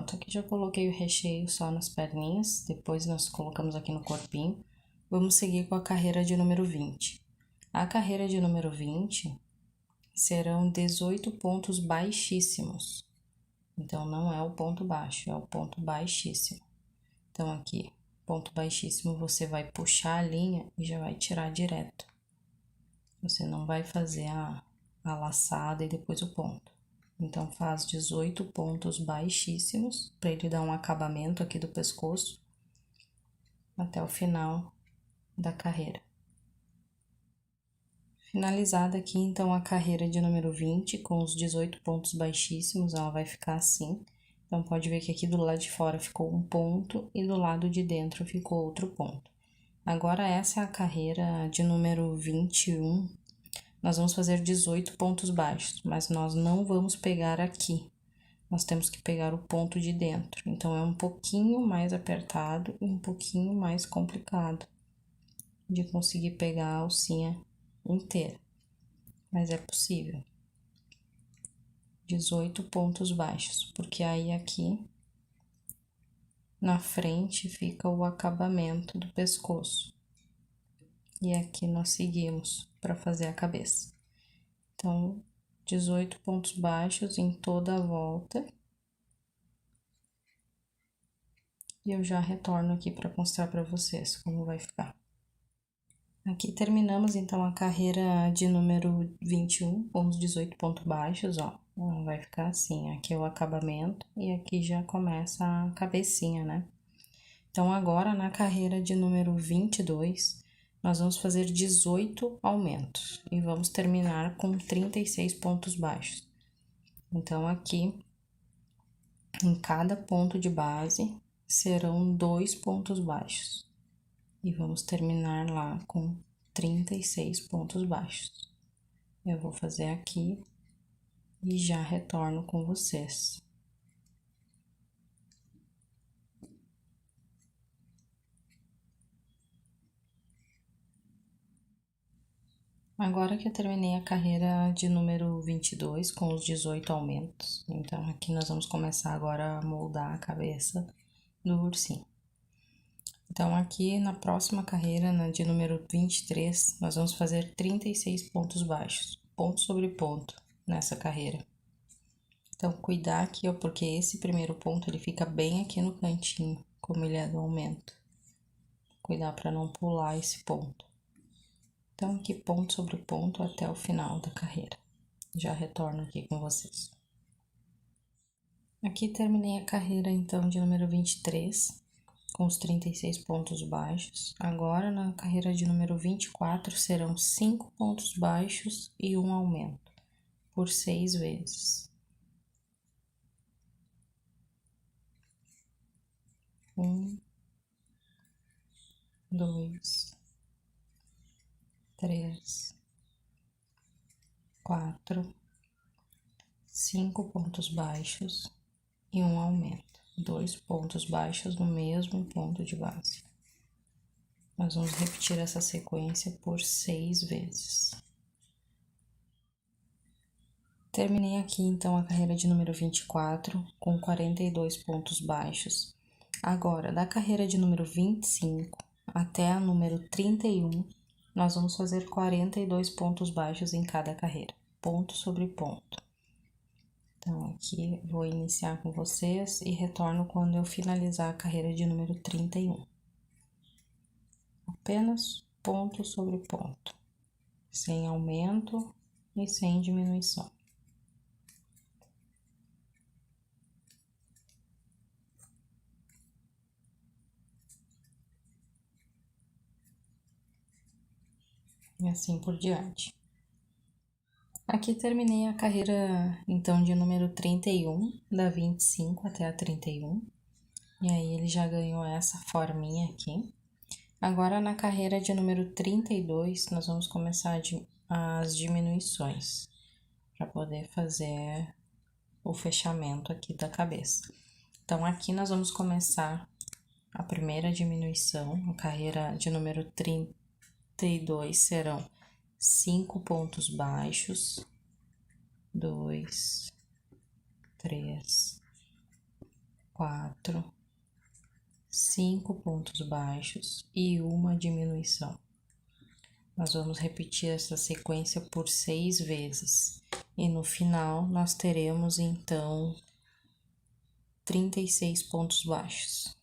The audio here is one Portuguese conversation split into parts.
Pronto, aqui já coloquei o recheio só nas perninhas, depois nós colocamos aqui no corpinho. Vamos seguir com a carreira de número 20. A carreira de número 20 serão 18 pontos baixíssimos. Então, não é o ponto baixo, é o ponto baixíssimo. Então, aqui, ponto baixíssimo, você vai puxar a linha e já vai tirar direto. Você não vai fazer a laçada e depois o ponto. Então, faz 18 pontos baixíssimos, para ele dar um acabamento aqui do pescoço, até o final da carreira. Finalizada aqui, então, a carreira de número 20, com os 18 pontos baixíssimos, ela vai ficar assim. Então, pode ver que aqui do lado de fora ficou um ponto e do lado de dentro ficou outro ponto. Agora, essa é a carreira de número 21. Nós vamos fazer 18 pontos baixos, mas nós não vamos pegar aqui. Nós temos que pegar o ponto de dentro. Então, é um pouquinho mais apertado e um pouquinho mais complicado de conseguir pegar a alcinha inteira. Mas é possível. 18 pontos baixos, porque aí aqui na frente fica o acabamento do pescoço. E aqui nós seguimos para fazer a cabeça. Então, 18 pontos baixos em toda a volta. E eu já retorno aqui para mostrar para vocês como vai ficar. Aqui terminamos, então, a carreira de número 21, com os 18 pontos baixos, ó. Vai ficar assim, aqui é o acabamento e aqui já começa a cabecinha, né? Então, agora, na carreira de número 22, nós vamos fazer 18 aumentos e vamos terminar com 36 pontos baixos. Então, aqui, em cada ponto de base, serão 2 pontos baixos. E vamos terminar lá com 36 pontos baixos. Eu vou fazer aqui e já retorno com vocês. Agora que eu terminei a carreira de número 22 com os 18 aumentos, então aqui nós vamos começar agora a moldar a cabeça do ursinho. Então, aqui na próxima carreira, na de número 23, nós vamos fazer 36 pontos baixos, ponto sobre ponto, nessa carreira. Então, cuidar aqui, ó, porque esse primeiro ponto, ele fica bem aqui no cantinho, como ele é do aumento. Cuidar para não pular esse ponto. Então, aqui ponto sobre ponto até o final da carreira. Já retorno aqui com vocês. Aqui terminei a carreira, então, de número 23, com os 36 pontos baixos. Agora, na carreira de número 24, serão 5 pontos baixos e um aumento, por 6 vezes. 1, 2, 3, 4, 5 pontos baixos e um aumento. 2 pontos baixos no mesmo ponto de base. Nós vamos repetir essa sequência por 6 vezes. Terminei aqui, então, a carreira de número 24, com 42 pontos baixos. Agora, da carreira de número 25 até a número 31, nós vamos fazer 42 pontos baixos em cada carreira, ponto sobre ponto. Então, aqui vou iniciar com vocês e retorno quando eu finalizar a carreira de número 31. Apenas ponto sobre ponto, sem aumento e sem diminuição. E assim por diante. Aqui terminei a carreira, então, de número 31, da 25 até a 31. E aí, ele já ganhou essa forminha aqui. Agora, na carreira de número 32, nós vamos começar as diminuições, para poder fazer o fechamento aqui da cabeça. Então, aqui nós vamos começar a primeira diminuição, a carreira de número 32 serão 5 pontos baixos, 2, 3, 4, 5 pontos baixos e uma diminuição. Nós vamos repetir essa sequência por 6 vezes. E no final, nós teremos, então, 36 pontos baixos.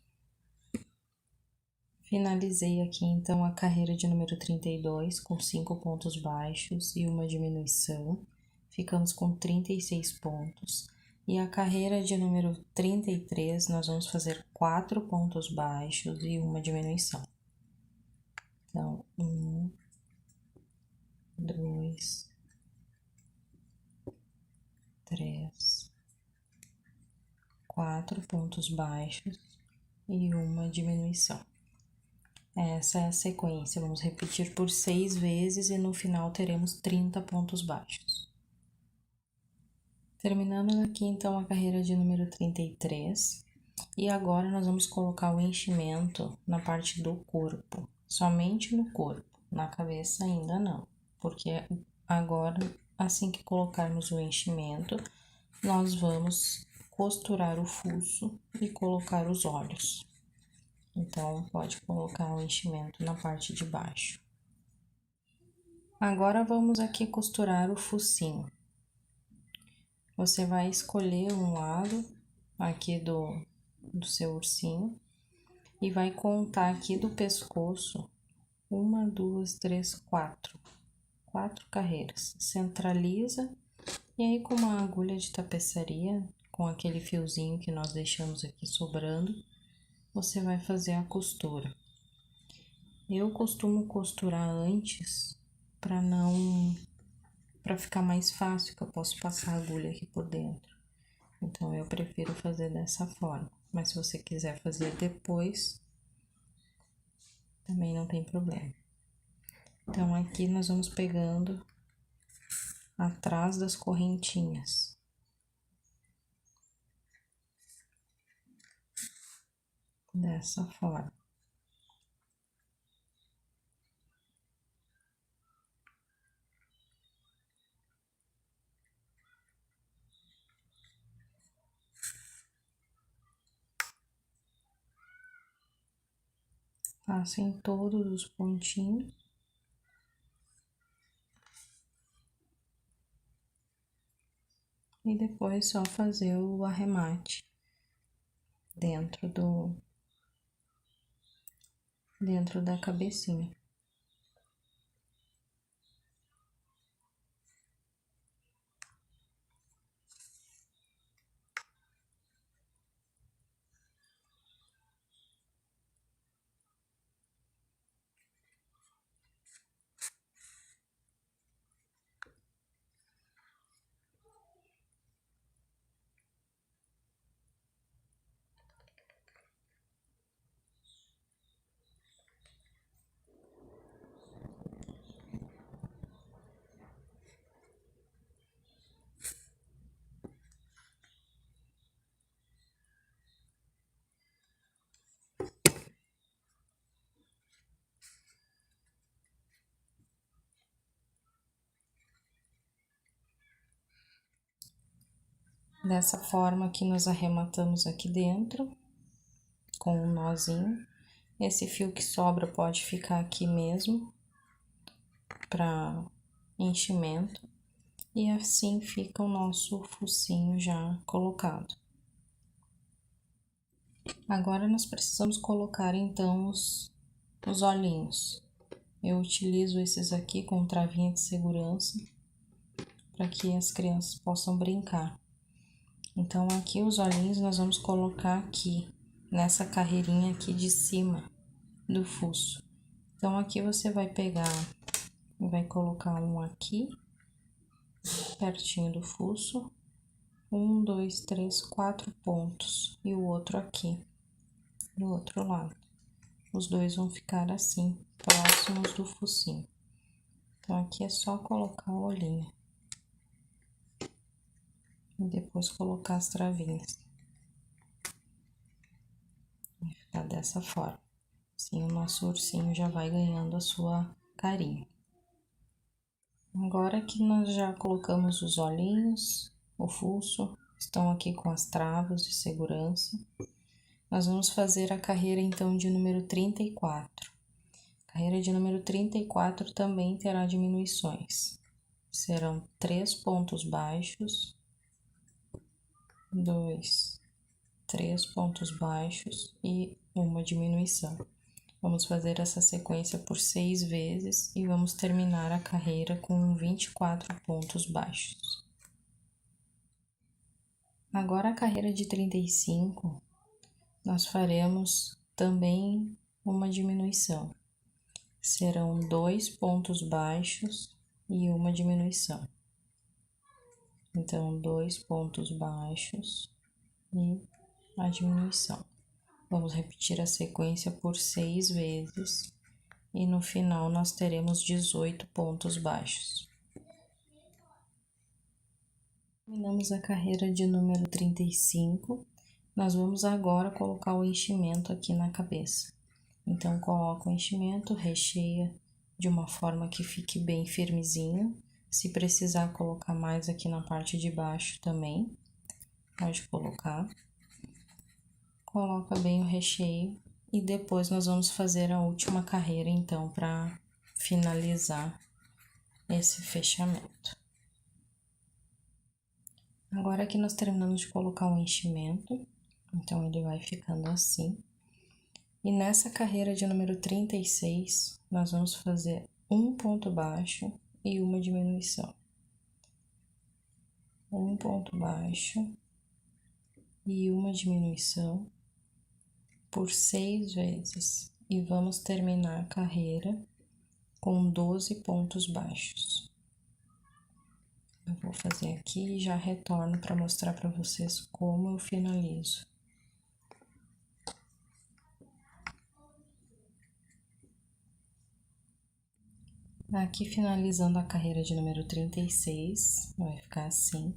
Finalizei aqui, então, a carreira de número 32, com 5 pontos baixos e uma diminuição. Ficamos com 36 pontos. E a carreira de número 33, nós vamos fazer 4 pontos baixos e uma diminuição. Então, 1, 2, 3, 4 pontos baixos e uma diminuição. Essa é a sequência, vamos repetir por 6 vezes e no final teremos 30 pontos baixos. Terminamos aqui então a carreira de número 33 e agora nós vamos colocar o enchimento na parte do corpo, somente no corpo, na cabeça ainda não, porque agora, assim que colocarmos o enchimento, nós vamos costurar o fuço e colocar os olhos. Então, pode colocar o enchimento na parte de baixo. Agora, vamos aqui costurar o focinho. Você vai escolher um lado aqui do seu ursinho e vai contar aqui do pescoço 1, 2, 3, 4. 4 carreiras. Centraliza e aí com uma agulha de tapeçaria, com aquele fiozinho que nós deixamos aqui sobrando, você vai fazer a costura. Eu costumo costurar antes para ficar mais fácil, que eu posso passar a agulha aqui por dentro. Então eu prefiro fazer dessa forma, mas se você quiser fazer depois, também não tem problema. Então aqui nós vamos pegando atrás das correntinhas. Dessa forma. Passa em todos os pontinhos. E depois só fazer o arremate dentro da cabecinha. Dessa forma que nós arrematamos aqui dentro, com um nozinho. Esse fio que sobra pode ficar aqui mesmo, para enchimento. E assim fica o nosso focinho já colocado. Agora, nós precisamos colocar, então, os olhinhos. Eu utilizo esses aqui com travinha de segurança, para que as crianças possam brincar. Então, aqui os olhinhos nós vamos colocar aqui, nessa carreirinha aqui de cima do fuço. Então, aqui você vai pegar e vai colocar um aqui, pertinho do fuço. 1, 2, 3, 4 pontos. E o outro aqui, do outro lado. Os dois vão ficar assim, próximos do focinho. Então, aqui é só colocar o olhinho. E depois colocar as travinhas. Vai ficar dessa forma. Assim, o nosso ursinho já vai ganhando a sua carinha. Agora que nós já colocamos os olhinhos, o fuço, estão aqui com as travas de segurança. Nós vamos fazer a carreira, então, de número 34. A carreira de número 34 também terá diminuições. Serão 3 pontos baixos, 2, 3 pontos baixos e uma diminuição. Vamos fazer essa sequência por 6 vezes e vamos terminar a carreira com 24 pontos baixos. Agora a carreira de 35, nós faremos também uma diminuição. Serão 2 pontos baixos e uma diminuição. Então, 2 pontos baixos e a diminuição. Vamos repetir a sequência por 6 vezes e no final nós teremos 18 pontos baixos. Terminamos a carreira de número 35. Nós vamos agora colocar o enchimento aqui na cabeça. Então, coloca o enchimento, recheia de uma forma que fique bem firmezinho. Se precisar colocar mais aqui na parte de baixo também, pode colocar. Coloca bem o recheio e depois nós vamos fazer a última carreira, então, para finalizar esse fechamento. Agora que nós terminamos de colocar o enchimento, então ele vai ficando assim. E nessa carreira de número 36, nós vamos fazer um ponto baixo e uma diminuição. Um ponto baixo e uma diminuição por 6 vezes. E vamos terminar a carreira com 12 pontos baixos. Eu vou fazer aqui e já retorno para mostrar para vocês como eu finalizo. Aqui finalizando a carreira de número 36, vai ficar assim.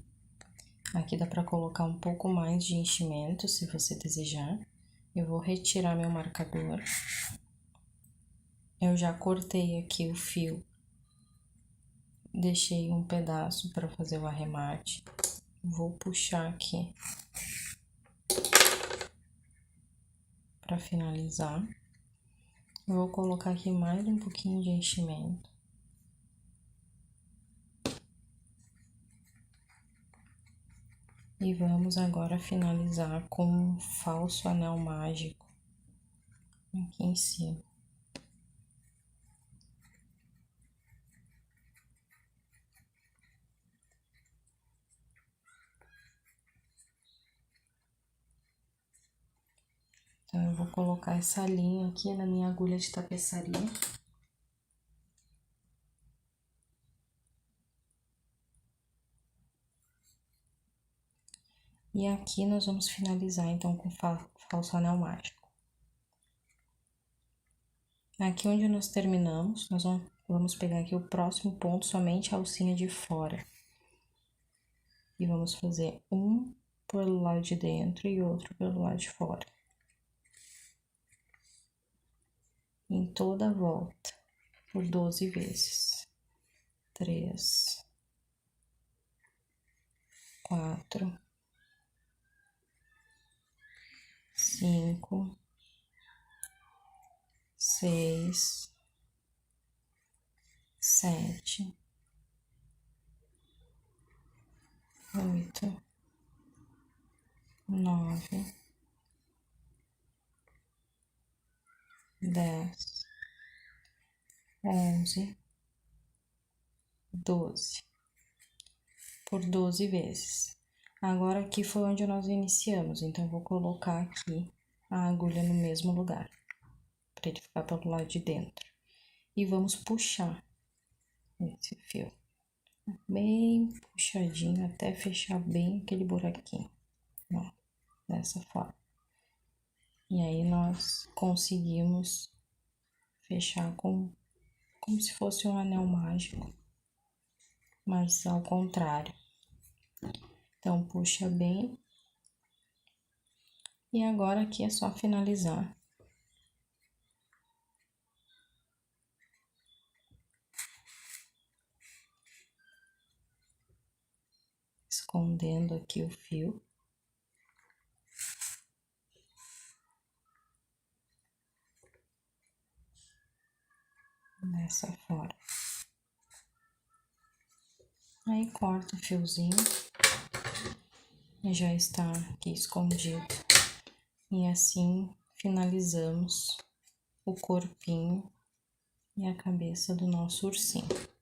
Aqui dá para colocar um pouco mais de enchimento, se você desejar. Eu vou retirar meu marcador. Eu já cortei aqui o fio. Deixei um pedaço para fazer o arremate. Vou puxar aqui para finalizar. Vou colocar aqui mais um pouquinho de enchimento. E vamos agora finalizar com um falso anel mágico aqui em cima. Então, eu vou colocar essa linha aqui na minha agulha de tapeçaria. E aqui nós vamos finalizar, então, com falso anel mágico. Aqui onde nós terminamos, nós vamos pegar aqui o próximo ponto, somente a alcinha de fora. E vamos fazer um pelo lado de dentro e outro pelo lado de fora. Em toda a volta, por 12 vezes. 3, 4, 5, 6, 7, 8, 9, 10, 11, 12, por 12 vezes. Agora aqui foi onde nós iniciamos, então eu vou colocar aqui a agulha no mesmo lugar, para ele ficar pelo lado de dentro. E vamos puxar esse fio, bem puxadinho, até fechar bem aquele buraquinho, ó, dessa forma. E aí, nós conseguimos fechar como se fosse um anel mágico, mas ao contrário. Então, puxa bem. E agora aqui é só finalizar. escondendo aqui o fio. Dessa forma. Aí corta o fiozinho e já está aqui escondido. E assim finalizamos o corpinho e a cabeça do nosso ursinho.